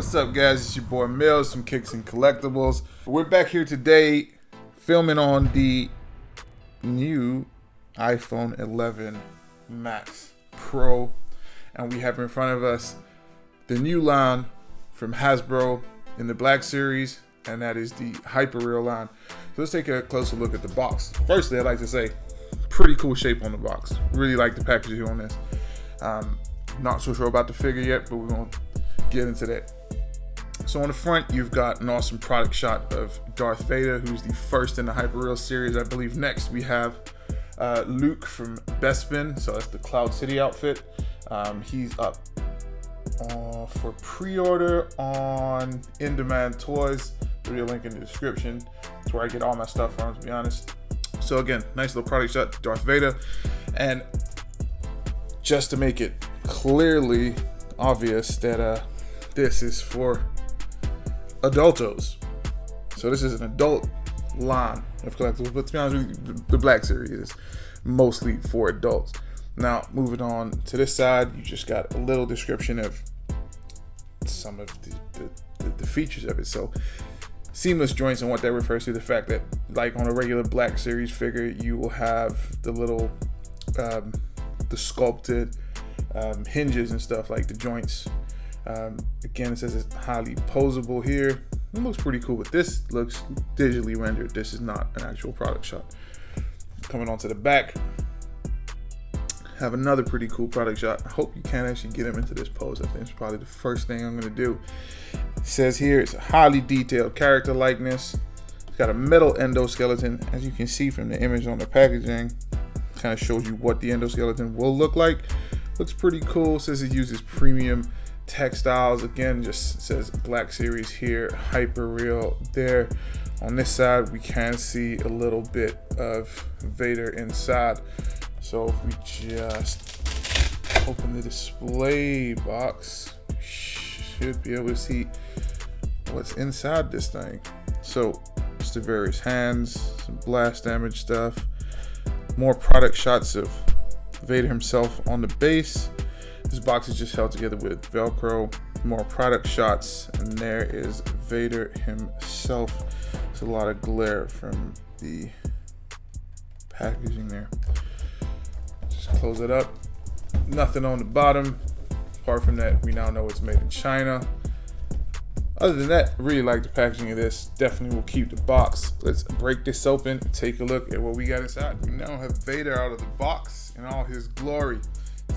What's up, guys? It's your boy Mills from Kicks and Collectibles. We're back here today filming on the new iPhone 11 Max Pro, and we have in front of us the new line from Hasbro in the Black Series, and that is the Hyperreal line. So let's take a closer look at the box. Firstly, I'd like to say, pretty cool shape on the box. Really like the packaging on this. Not so sure about the figure yet, but we're going to get into that. So on the front, you've got an awesome product shot of Darth Vader, who's the first in the Hyperreal series. I believe next we have Luke from Bespin, so that's the Cloud City outfit. He's up for pre-order on In Demand Toys. There'll be a link in the description. That's where I get all my stuff from, to be honest. So again, nice little product shot, Darth Vader. And just to make it clearly obvious that this is for adultos. So this is an adult line of collectibles, but to be honest with you, the Black Series is mostly for adults. Now, moving on to this side, you just got a little description of some of the features of it. So seamless joints, and what that refers to, the fact that like on a regular Black Series figure, you will have the little the sculpted hinges and stuff, like the joints. Again, it says it's highly posable here. It looks pretty cool, but this looks digitally rendered. This is not an actual product shot. Coming onto the back, have another pretty cool product shot. I hope you can actually get him into this pose. I think it's probably the first thing I'm going to do. It says here it's a highly detailed character likeness. It's got a metal endoskeleton. As you can see from the image on the packaging, kind of shows you what the endoskeleton will look like. Looks pretty cool. It says it uses premium textiles. Again, just says Black Series here, Hyperreal there. On this side, we can see a little bit of Vader inside. So if we just open the display box, we should be able to see what's inside this thing. So just the various hands, some blast damage stuff, more product shots of Vader himself on the base. This box is just held together with Velcro. More product shots, and there is Vader himself. There's a lot of glare from the packaging there. Just close it up. Nothing on the bottom. Apart from that, we now know it's made in China. Other than that, I really like the packaging of this. Definitely will keep the box. Let's break this open and take a look at what we got inside. We now have Vader out of the box in all his glory.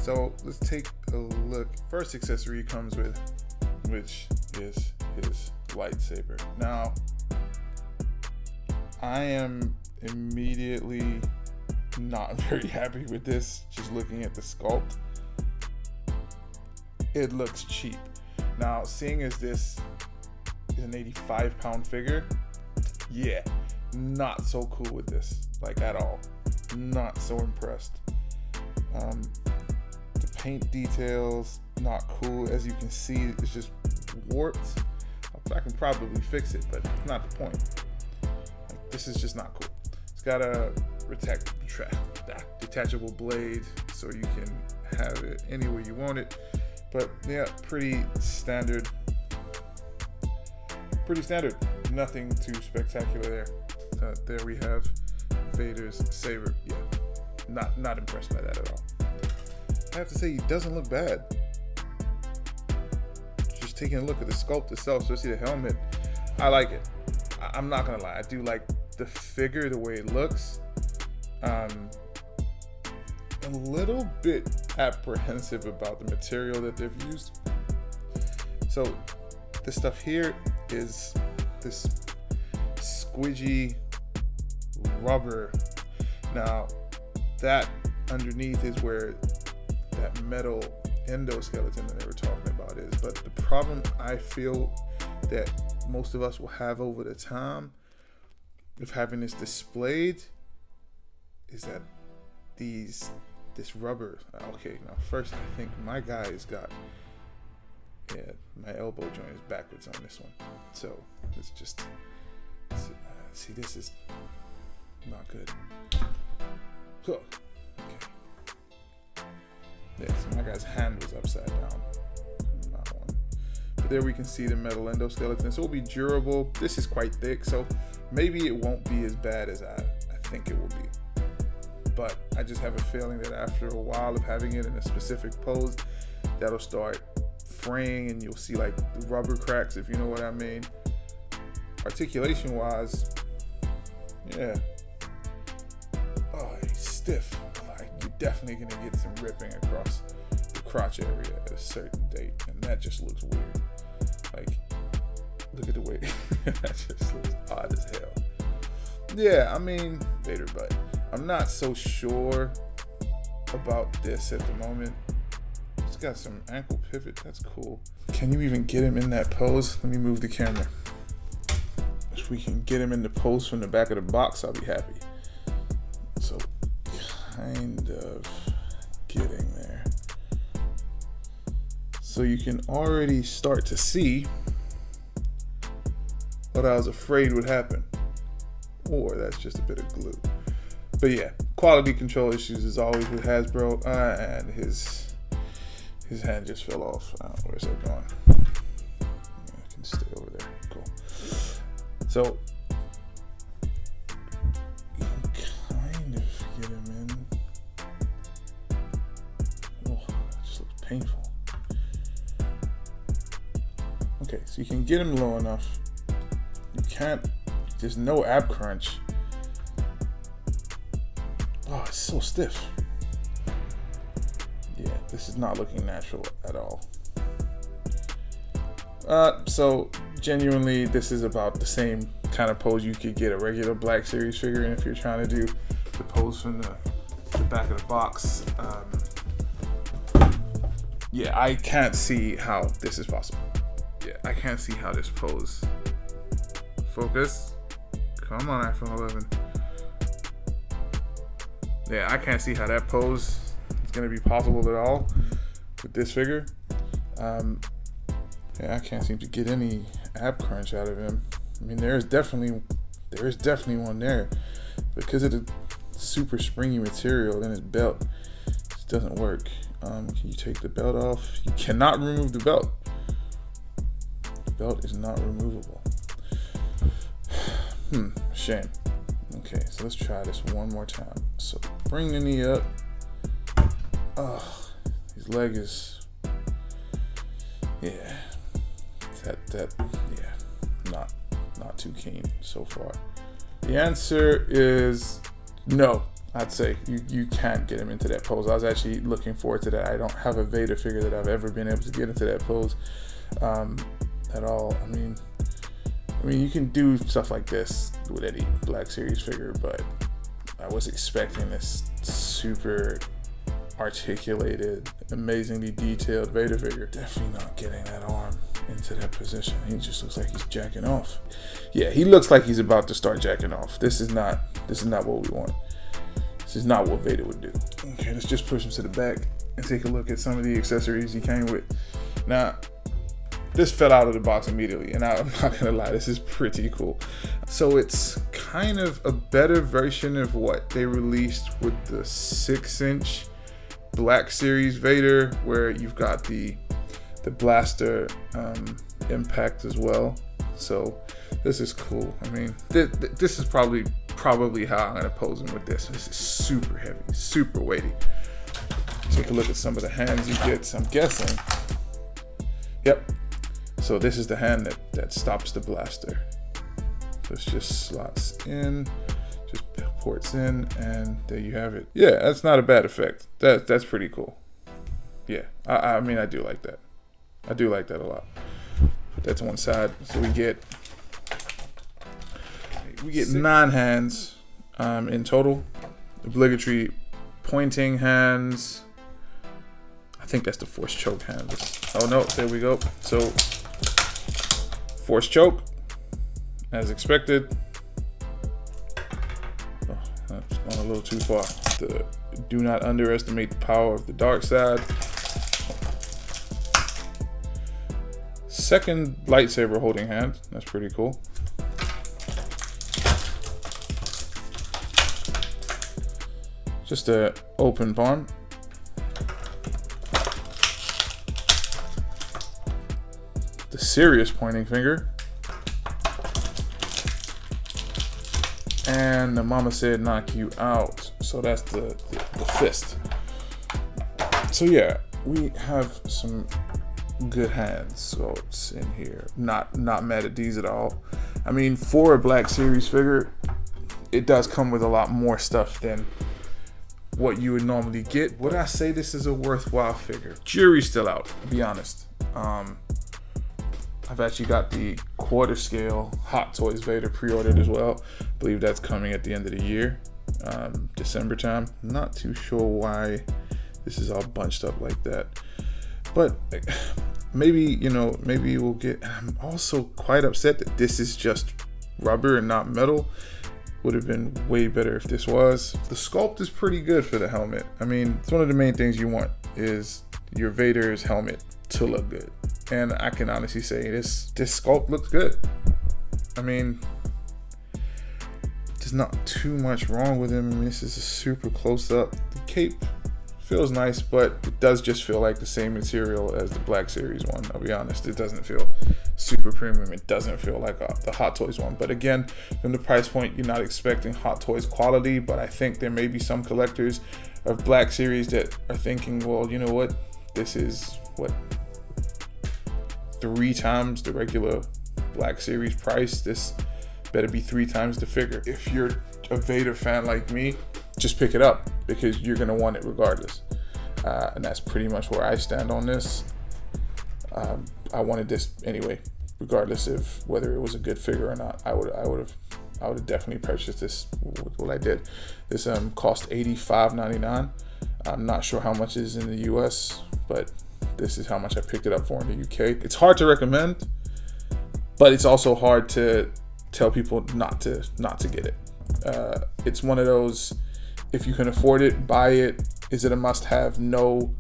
So let's take a look. First accessory he comes with, which is his lightsaber. Now, I am immediately not very happy with this. Just looking at the sculpt, it looks cheap. Now, seeing as this is an 85-pound figure, yeah, not so cool with this, like at all. Not so impressed. The paint details, not cool. As you can see, it's just warped. I can probably fix it, but it's not the point. Like, this is just not cool. It's got a detachable blade, so you can have it anywhere you want it. But yeah, pretty standard. Nothing too spectacular there. There we have Vader's saber. Yeah, not impressed by that at all. I have to say, he doesn't look bad. Just taking a look at the sculpt itself, especially the helmet, I like it. I'm not gonna lie, I do like the figure, the way it looks. A little bit apprehensive about the material that they've used. So this stuff here is this squidgy rubber. Now that underneath is where that metal endoskeleton that they were talking about is. But the problem I feel that most of us will have over the time of having this displayed is that this rubber. Okay, now first I think my guy's got, yeah, my elbow joint is backwards on this one. So it's just, see, this is not good. So, okay. Yeah, so my guy's hand was upside down on that one. But But there we can see the metal endoskeleton. So it'll be durable. This is quite thick, so maybe it won't be as bad as I think it will be. But I just have a feeling that after a while of having it in a specific pose, that'll start fraying and you'll see like the rubber cracks, if you know what I mean. Articulation wise, yeah. Oh, he's stiff. Like, you're definitely gonna get some ripping across the crotch area at a certain date, and that just looks weird. Like, look at the way that just looks odd as hell. Yeah, I mean, Vader butt. I'm not so sure about this at the moment. It's got some ankle pivot. That's cool. Can you even get him in that pose? Let me move the camera. If we can get him in the pose from the back of the box, I'll be happy. So, kind of getting there. So you can already start to see what I was afraid would happen. Or that's just a bit of glue. But yeah, quality control issues as always with Hasbro, and his hand just fell off. Where's that going? Yeah, I can stay over there. Cool. So you can kind of get him in. Oh, that just looks painful. Okay, so you can get him low enough. You can't. There's no ab crunch. Oh, it's so stiff. Yeah, this is not looking natural at all. So genuinely, this is about the same kind of pose you could get a regular Black Series figure in if you're trying to do the pose from the back of the box. Yeah, I can't see how this is possible. Yeah, I can't see how this pose. Focus. Come on, iPhone 11. Yeah, I can't see how that pose is going to be possible at all with this figure. Yeah, I can't seem to get any ab crunch out of him. I mean, there is definitely one there. Because of the super springy material in his belt, it doesn't work. Can you take the belt off? You cannot remove the belt. The belt is not removable. Shame. Okay, so let's try this one more time. So bring the knee up. Oh, his leg is, yeah, not too keen so far. The answer is no. I'd say you can't get him into that pose. I was actually looking forward to that. I don't have a Vader figure that I've ever been able to get into that pose at all. I mean, you can do stuff like this with any Black Series figure, but I was expecting this super articulated, amazingly detailed Vader figure. Definitely not getting that arm into that position. He just looks like he's jacking off. Yeah, he looks like he's about to start jacking off. This is not what we want. This is not what Vader would do. Okay, let's just push him to the back and take a look at some of the accessories he came with. Now, this fell out of the box immediately, and I'm not gonna lie, this is pretty cool. So it's kind of a better version of what they released with the 6-inch Black Series Vader, where you've got the blaster impact as well. So this is cool. I mean, this is probably how I'm gonna pose him with this. This is super heavy, super weighty. Take a look at some of the hands he gets. I'm guessing. Yep. So this is the hand that stops the blaster. So it just slots in, just ports in, and there you have it. Yeah, that's not a bad effect. That's pretty cool. Yeah, I mean, I do like that. I do like that a lot. Put that to one side. So we get 9 hands in total. Obligatory pointing hands. I think that's the force choke hand. Oh no, there we go. So force choke, as expected. Oh, that's gone a little too far. Do not underestimate the power of the dark side. Second lightsaber holding hand. That's pretty cool. Just an open palm. The serious pointing finger. And the mama said knock you out. So that's the fist. So yeah, we have some good hand sculpts in here. Not mad at these at all. I mean, for a Black Series figure, it does come with a lot more stuff than what you would normally get. Would I say this is a worthwhile figure? Jury's still out, to be honest. I've actually got the quarter scale Hot Toys Vader pre-ordered as well. I believe that's coming at the end of the year, December time. Not too sure why this is all bunched up like that, but maybe, you know, maybe we'll get. I'm also quite upset that this is just rubber and not metal. Would have been way better if this was. The sculpt is pretty good for the helmet. I mean, it's one of the main things you want is your Vader's helmet to look good. And I can honestly say this sculpt looks good. I mean, there's not too much wrong with him. I mean, this is a super close up. The cape feels nice, but it does just feel like the same material as the Black Series one. I'll be honest, it doesn't feel super premium. It doesn't feel like the Hot Toys one. But again, from the price point, you're not expecting Hot Toys quality. But I think there may be some collectors of Black Series that are thinking, well, you know what? This is what, 3 times the regular Black Series price. This better be 3 times the figure. If you're a Vader fan like me, just pick it up because you're gonna want it regardless. And that's pretty much where I stand on this. I wanted this anyway, regardless of whether it was a good figure or not. I would have definitely purchased this. What I did. This cost $85.99. I'm not sure how much it is in the US, but this is how much I picked it up for in the UK. It's hard to recommend, but it's also hard to tell people not to get it. It's one of those, if you can afford it, buy it. Is it a must-have? No.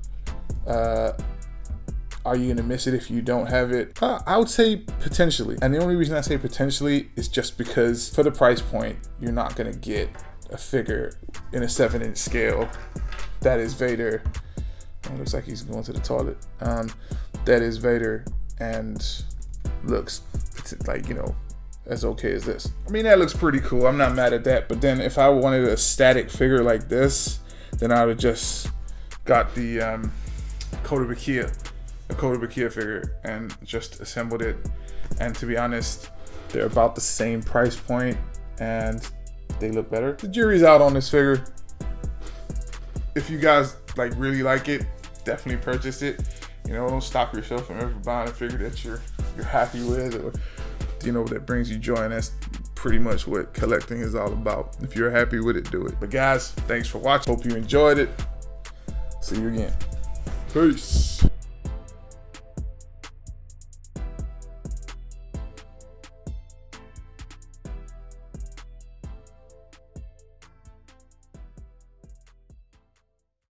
Are you gonna miss it if you don't have it? I would say potentially. And the only reason I say potentially is just because for the price point, you're not gonna get a figure in a 7-inch scale that is Vader. It looks like he's going to the toilet. That is Vader and looks like, you know, as okay as this. I mean, that looks pretty cool. I'm not mad at that. But then if I wanted a static figure like this, then I would have just got the Kota Bakia figure and just assembled it. And to be honest, they're about the same price point and they look better. The jury's out on this figure. If you guys really like it, definitely purchase it. You know, don't stop yourself from ever buying a figure that you're happy with, or you know, that brings you joy. And that's pretty much what collecting is all about. If you're happy with it, do it. But guys, thanks for watching. Hope you enjoyed it. See you again. Peace.